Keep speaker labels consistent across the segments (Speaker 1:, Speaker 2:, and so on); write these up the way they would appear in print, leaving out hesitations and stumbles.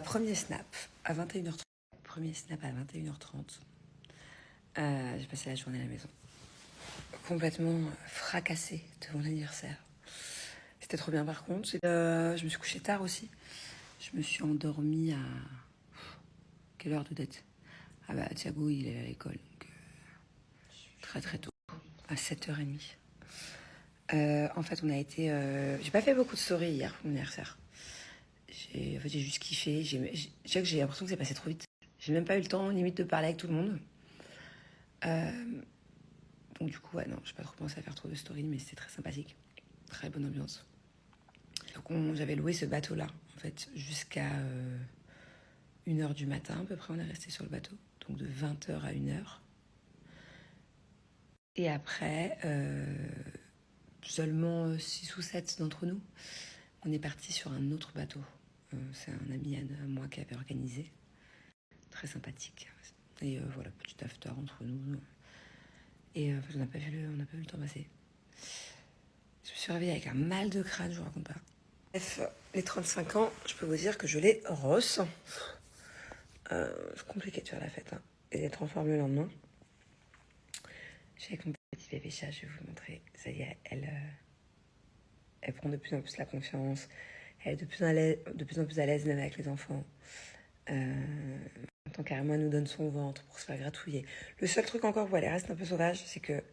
Speaker 1: Premier snap à 21h30. Premier snap à 21h30. J'ai passé la journée à la maison. Complètement fracassée de mon anniversaire. C'était trop bien par contre. Je me suis couchée tard aussi. Je me suis endormie à... Quelle heure de date? Ah bah Thiago il est à l'école, donc très très tôt. À 7h30. En fait on a été... J'ai pas fait beaucoup de stories hier pour mon anniversaire. J'ai juste kiffé. J'ai l'impression que c'est passé trop vite. J'ai même pas eu le temps limite de parler avec tout le monde. Donc du coup, ouais, non, j'ai pas trop pensé à faire trop de stories, mais c'était très sympathique. Très bonne ambiance. Donc j'avais loué ce bateau-là, en fait, jusqu'à 1h du matin, à peu près, on est resté sur le bateau. Donc de 20h à 1h. Et après, seulement 6 ou 7 d'entre nous, on est parti sur un autre bateau. C'est un ami à moi qui avait organisé. Très sympathique. Et voilà, petit after entre nous. Et on n'a pas vu le temps passer. Je me suis réveillée avec un mal de crâne, je vous raconte pas. Bref, les 35 ans, je peux vous dire que je les ressens. C'est compliqué de faire la fête, hein, et d'être en forme le lendemain. Je suis avec mon petit bébé chat, je vais vous montrer. Ça y est, elle prend de plus en plus la confiance. Elle est de plus en plus à l'aise même avec les enfants. Tant carrément, elle nous donne son ventre pour se faire gratouiller. Le seul truc encore où elle reste un peu sauvage, c'est que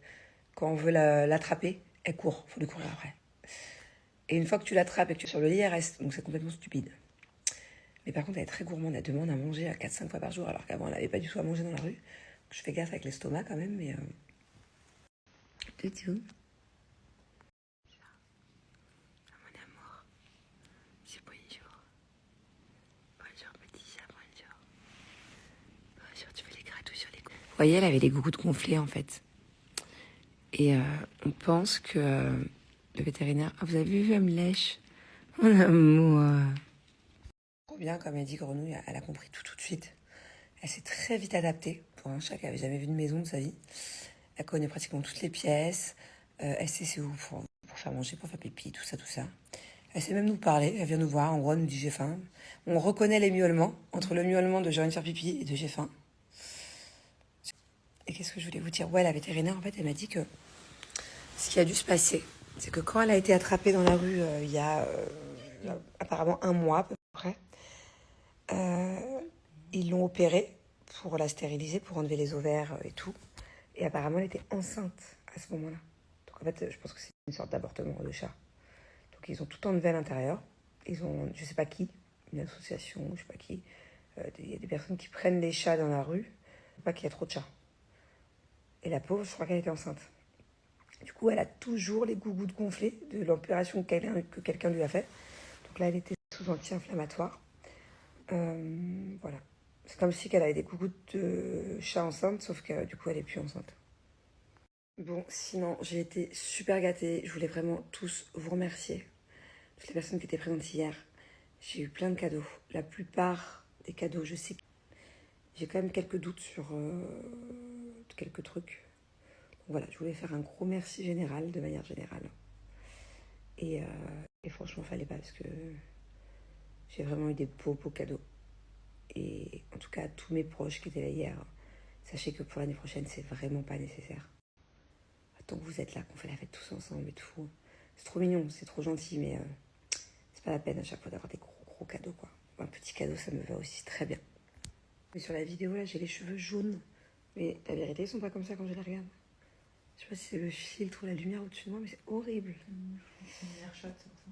Speaker 1: quand on veut l'attraper, elle court. Faut lui courir après. Et une fois que tu l'attrapes et que tu es sur le lit, elle reste. Donc c'est complètement stupide. Mais par contre, elle est très gourmande. Elle demande à manger à 4-5 fois par jour, alors qu'avant, elle n'avait pas du tout à manger dans la rue. Je fais gaffe avec l'estomac quand même, mais... Toutou. Mon amour. C'est bonjour. Bonjour, petit chat, bonjour. Bonjour, tu veux les gratouilles sur les coups. Vous voyez, elle avait les gougouttes gonflées, en fait. Et on pense que le vétérinaire... Ah, vous avez vu, elle me lèche. Mon amour. Trop bien, comme elle dit Grenouille, elle a compris tout de suite. Elle s'est très vite adaptée pour un chat qui n'avait jamais vu de maison de sa vie. Elle connaît pratiquement toutes les pièces. Elle sait c'est où pour faire manger, pour faire pipi, tout ça, tout ça. Elle sait même nous parler. Elle vient nous voir. En gros, elle nous dit j'ai faim. On reconnaît les miaulements entre le miaulement de j'ai envie de faire pipi et de j'ai faim. Et qu'est-ce que je voulais vous dire? Ouais, la vétérinaire, en fait, elle m'a dit que ce qui a dû se passer, c'est que quand elle a été attrapée dans la rue il y a apparemment 1 mois à peu près, ils l'ont opérée pour la stériliser, pour enlever les ovaires et tout. Et apparemment, elle était enceinte à ce moment-là. Donc en fait, je pense que c'est une sorte d'avortement de chat. Donc ils ont tout enlevé à l'intérieur. Ils ont, je sais pas qui, une association, je sais pas qui. Il y a des personnes qui prennent les chats dans la rue. Pas qu'il y a trop de chats. Et la pauvre, je crois qu'elle était enceinte. Du coup, elle a toujours les gougouttes gonflées de l'opération que quelqu'un lui a fait. Donc là, elle était sous anti-inflammatoire. Voilà. C'est comme si elle avait des gougouttes de chat enceinte, sauf que du coup, elle est plus enceinte. Bon, sinon, j'ai été super gâtée. Je voulais vraiment tous vous remercier. Toutes les personnes qui étaient présentes hier. J'ai eu plein de cadeaux. La plupart des cadeaux, je sais. J'ai quand même quelques doutes sur quelques trucs. Donc voilà, je voulais faire un gros merci général, de manière générale. Et franchement, fallait pas parce que j'ai vraiment eu des beaux cadeaux. Et en tout cas, tous mes proches qui étaient là hier, sachez que pour l'année prochaine, c'est vraiment pas nécessaire. Tant que vous êtes là, qu'on fait la fête tous ensemble et tout. C'est trop mignon, c'est trop gentil, mais c'est pas la peine à chaque fois d'avoir des gros cadeaux, quoi. Un petit cadeau, ça me va aussi très bien. Mais sur la vidéo, là, j'ai les cheveux jaunes. Mais la vérité, ils sont pas comme ça quand je les regarde. Je sais pas si c'est le filtre ou la lumière au-dessus de moi, mais c'est horrible.
Speaker 2: C'est une meilleure shot, c'est pour ça.